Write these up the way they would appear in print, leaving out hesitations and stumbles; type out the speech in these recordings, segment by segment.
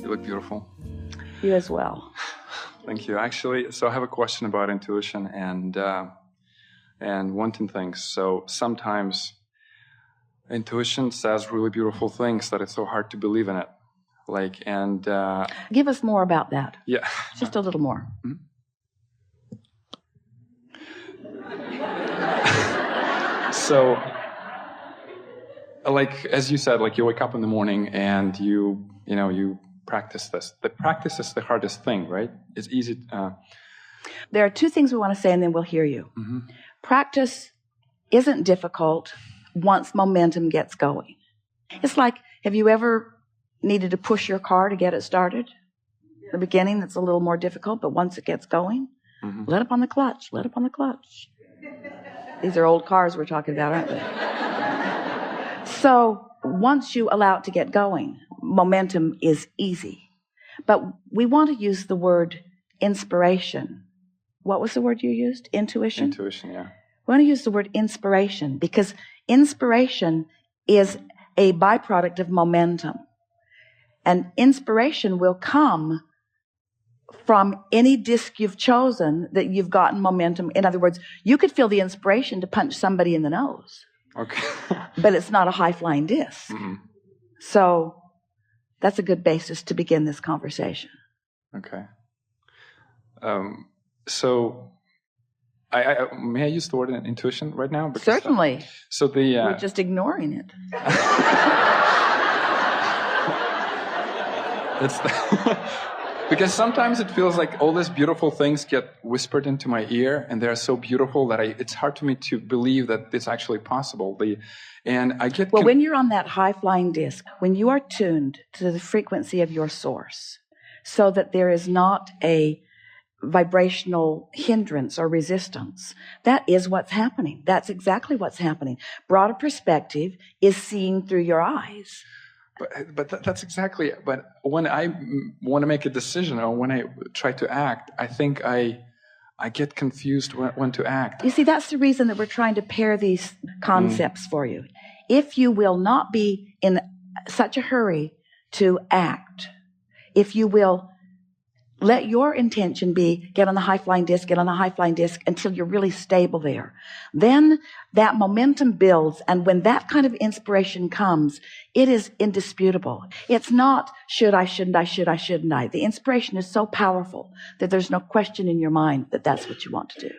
You look beautiful. You as well. Thank you. Actually, so I have a question about intuition and wanting things. So sometimes intuition says really beautiful things that it's so hard to believe in it. Give us more about that. Yeah. Just a little more. Mm-hmm. So, as you said, you wake up in the morning and you practice this. The practice is the hardest thing, right? It's easy. There are two things we want to say, and then we'll hear you. Mm-hmm. Practice isn't difficult once momentum gets going. It's like, have you ever needed to push your car to get it started? In the beginning, it's a little more difficult, but once it gets going, mm-hmm. let up on the clutch, let up on the clutch. These are old cars we're talking about, aren't they? So once you allow it to get going, momentum is easy. But we want to use the word inspiration. What was the word you used? Intuition? Intuition, yeah. We want to use the word inspiration because inspiration is a byproduct of momentum. And inspiration will come from any disc you've chosen that you've gotten momentum. In other words, you could feel the inspiration to punch somebody in the nose. Okay. But it's not a high-flying disc. Mm-hmm. So that's a good basis to begin this conversation. Okay. So I may I use the word intuition right now? Because, certainly. We're just ignoring it. Because sometimes it feels like all these beautiful things get whispered into my ear, and they're so beautiful that it's hard for me to believe that it's actually possible. When you're on that high-flying disc, when you are tuned to the frequency of your source, so that there is not a vibrational hindrance or resistance, that is what's happening. That's exactly what's happening. Broader perspective is seeing through your eyes. But that's exactly it. But when I want to make a decision or when I try to act, I think I get confused when to act. You see, that's the reason that we're trying to pair these concepts for you. If you will not be in such a hurry to act, if you will let your intention be get on the high-flying disc until you're really stable there. Then that momentum builds, and when that kind of inspiration comes, it is indisputable. It's not should I, shouldn't I. The inspiration is so powerful that there's no question in your mind that that's what you want to do.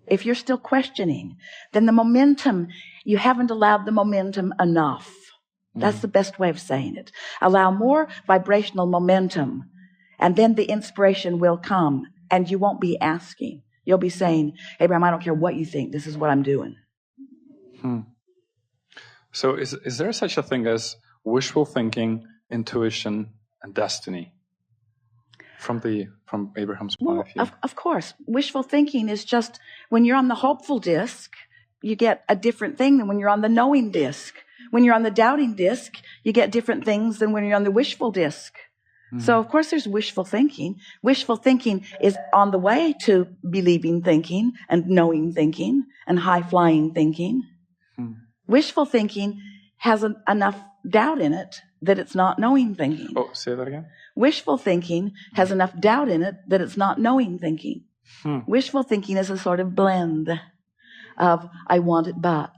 If you're still questioning, then the momentum, you haven't allowed the momentum enough. That's the best way of saying it. Allow more vibrational momentum, and then the inspiration will come, and you won't be asking. You'll be saying, Abraham, I don't care what you think. This is what I'm doing. So is there such a thing as wishful thinking, intuition, and destiny? From Abraham's point of view? Of course. Wishful thinking is just when you're on the hopeful disc, you get a different thing than when you're on the knowing disc. When you're on the doubting disc, you get different things than when you're on the wishful disc. Mm-hmm. So, of course, there's wishful thinking. Wishful thinking is on the way to believing thinking and knowing thinking and high-flying thinking. Hmm. Wishful thinking has enough doubt in it that it's not knowing thinking. Oh, say that again? Wishful thinking has enough doubt in it that it's not knowing thinking. Hmm. Wishful thinking is a sort of blend of I want it but.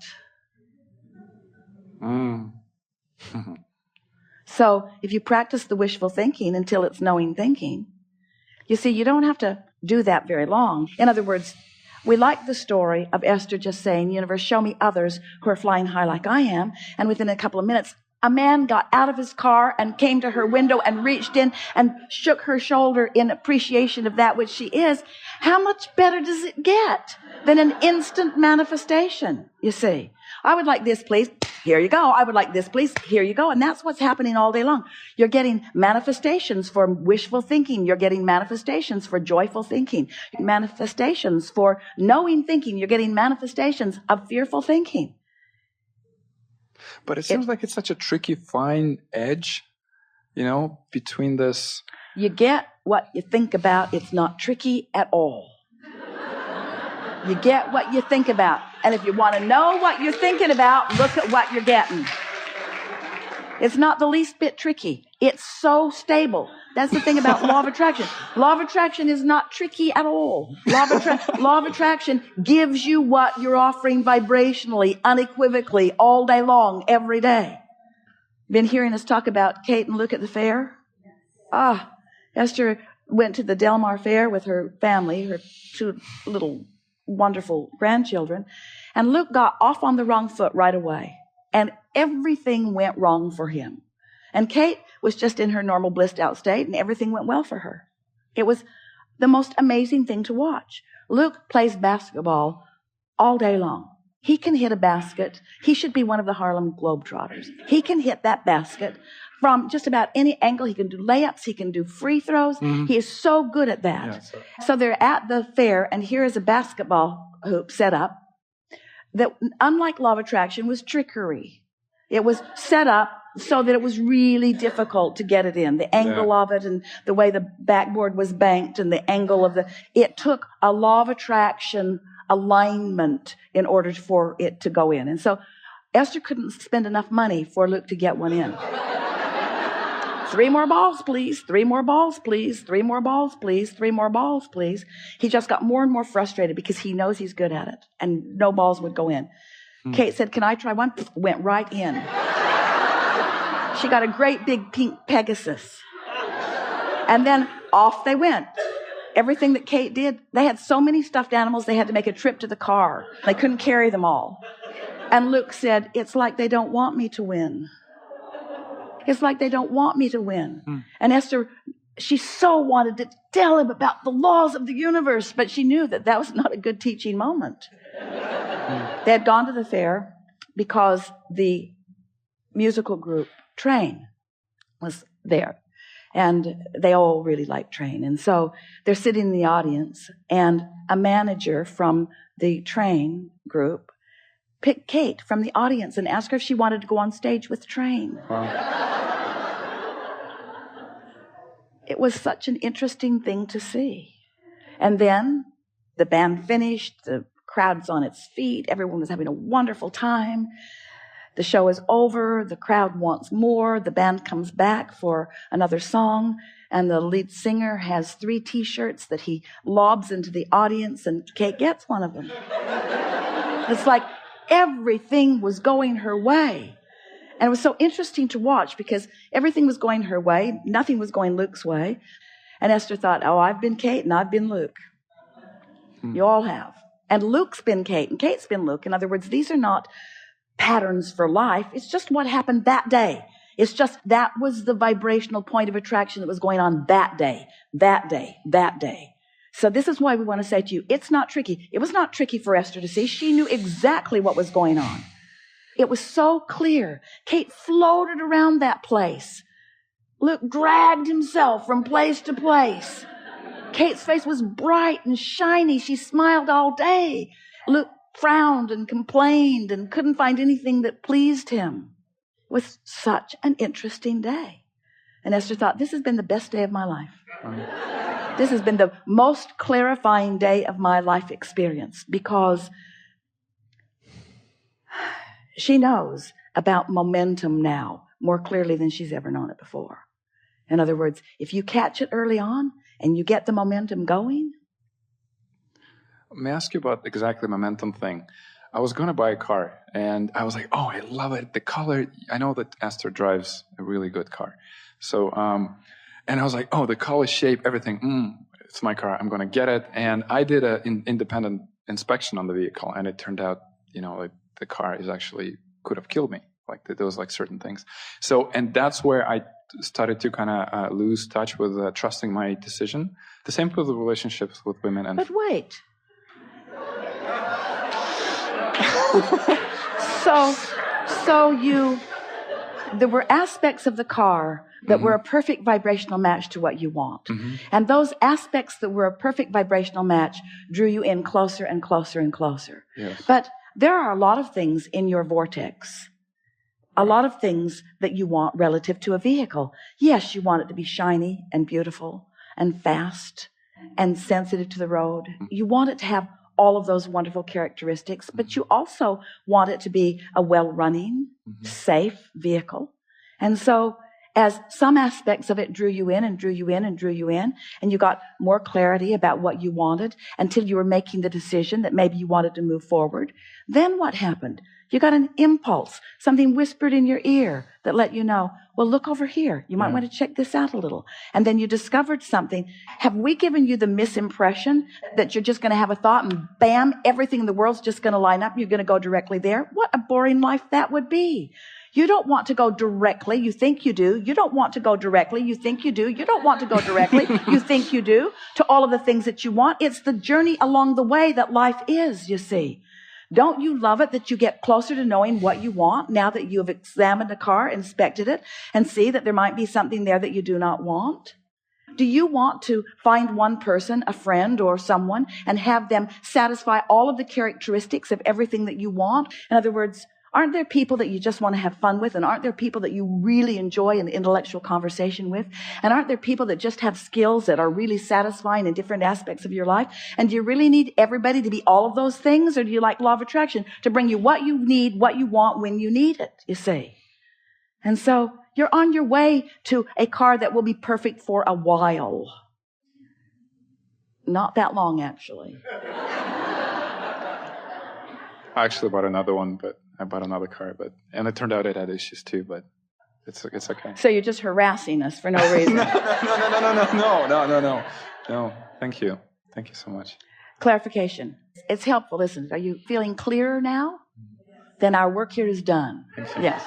So if you practice the wishful thinking until it's knowing thinking, you see, you don't have to do that very long. In other words, we like the story of Esther just saying, universe, show me others who are flying high like I am. And within a couple of minutes, a man got out of his car and came to her window and reached in and shook her shoulder in appreciation of that which she is. How much better does it get than an instant manifestation, you see? I would like this, please. Here you go. I would like this, please. Here you go. And that's what's happening all day long. You're getting manifestations for wishful thinking. You're getting manifestations for joyful thinking. Manifestations for knowing thinking. You're getting manifestations of fearful thinking. But it seems like it's such a tricky, fine edge, between this. You get what you think about. It's not tricky at all. You get what you think about. And if you want to know what you're thinking about, look at what you're getting. It's not the least bit tricky. It's so stable. That's the thing about law of attraction. Law of attraction is not tricky at all. Law of attraction gives you what you're offering vibrationally, unequivocally, all day long, every day. Been hearing us talk about Kate and Luke at the fair? Esther went to the Del Mar Fair with her family, her two little wonderful grandchildren, and Luke got off on the wrong foot right away. And everything went wrong for him. And Kate was just in her normal blissed out state, and everything went well for her. It was the most amazing thing to watch. Luke plays basketball all day long. He can hit a basket. He should be one of the Harlem Globetrotters. He can hit that basket from just about any angle. He can do layups. He can do free throws. Mm-hmm. He is so good at that. Yeah, so they're at the fair, and here is a basketball hoop set up that, unlike law of attraction, was trickery. It was set up so that it was really difficult to get it in. The angle of it and the way the backboard was banked and the angle of it took a law of attraction alignment in order for it to go in. And so Esther couldn't spend enough money for Luke to get one in. 3 more balls, please. 3 more balls, please. 3 more balls, please. 3 more balls, please. He just got more and more frustrated because he knows he's good at it, and no balls would go in. Kate said, "Can I try one?" Went right in. She got a great big pink Pegasus. And then off they went. Everything that Kate did, they had so many stuffed animals, they had to make a trip to the car. They couldn't carry them all. And Luke said, "It's like they don't want me to win. It's like they don't want me to win." And Esther, she so wanted to tell him about the laws of the universe, but she knew that that was not a good teaching moment. They had gone to the fair because the musical group Train was there. And they all really liked Train. And so they're sitting in the audience, and a manager from the Train group picked Kate from the audience and asked her if she wanted to go on stage with Train. Wow. It was such an interesting thing to see. And then the band finished, the crowd's on its feet, everyone was having a wonderful time. The show is over, the crowd wants more, the band comes back for another song, and the lead singer has 3 T-shirts that he lobs into the audience, and Kate gets one of them. It's like everything was going her way. And it was so interesting to watch because everything was going her way, nothing was going Luke's way. And Esther thought, "Oh, I've been Kate and I've been Luke." You all have. And Luke's been Kate and Kate's been Luke. In other words, these are not patterns for life. It's just what happened that day. It's just that was the vibrational point of attraction that was going on that day, that day, that day. So this is why we want to say to you, it's not tricky. It was not tricky for Esther to see. She knew exactly what was going on. It was so clear. Kate floated around that place. Luke dragged himself from place to place. Kate's face was bright and shiny. She smiled all day. Luke frowned and complained and couldn't find anything that pleased him. It was such an interesting day. And Esther thought, this has been the best day of my life. This has been the most clarifying day of my life experience, because she knows about momentum now more clearly than she's ever known it before. In other words, if you catch it early on and you get the momentum going. May I ask you about exactly the momentum thing? I was going to buy a car, and I was like, oh, I love it. The color, I know that Esther drives a really good car. So, and I was like, oh, the color, shape, everything. It's my car. I'm going to get it. And I did an independent inspection on the vehicle, and it turned out, like the car is actually could have killed me. Like there was like certain things. So, and that's where I started to kind of lose touch with trusting my decision. The same with the relationships with women. And but wait. There were aspects of the car that were a perfect vibrational match to what you want. Mm-hmm. And those aspects that were a perfect vibrational match drew you in closer and closer and closer. Yes. But there are a lot of things in your vortex, a lot of things that you want relative to a vehicle. Yes, you want it to be shiny and beautiful and fast and sensitive to the road. You want it to have all of those wonderful characteristics, but you also want it to be a well-running, safe vehicle. And so as some aspects of it drew you in and drew you in and drew you in, and you got more clarity about what you wanted until you were making the decision that maybe you wanted to move forward, then what happened? You got an impulse, something whispered in your ear that let you know, well, look over here. You might want to check this out a little. And then you discovered something. Have we given you the misimpression that you're just going to have a thought and bam, everything in the world's just going to line up and you're going to go directly there? What a boring life that would be. You don't want to go directly. You think you do. You don't want to go directly. You think you do. You don't want to go directly. You think you do to all of the things that you want. It's the journey along the way that life is, you see. Don't you love it that you get closer to knowing what you want now that you have examined a car, inspected it, and see that there might be something there that you do not want? Do you want to find one person, a friend or someone, and have them satisfy all of the characteristics of everything that you want? In other words, aren't there people that you just want to have fun with? And aren't there people that you really enjoy an intellectual conversation with? And aren't there people that just have skills that are really satisfying in different aspects of your life? And do you really need everybody to be all of those things? Or do you like law of attraction to bring you what you need, what you want, when you need it, you see? And so you're on your way to a car that will be perfect for a while. Not that long, actually. I actually bought another one, but I bought another car, and it turned out it had issues too, but it's okay. So you're just harassing us for no reason. No. Thank you so much. Clarification. It's helpful, isn't it? Are you feeling clearer now? Then our work here is done. Thank you. Yes.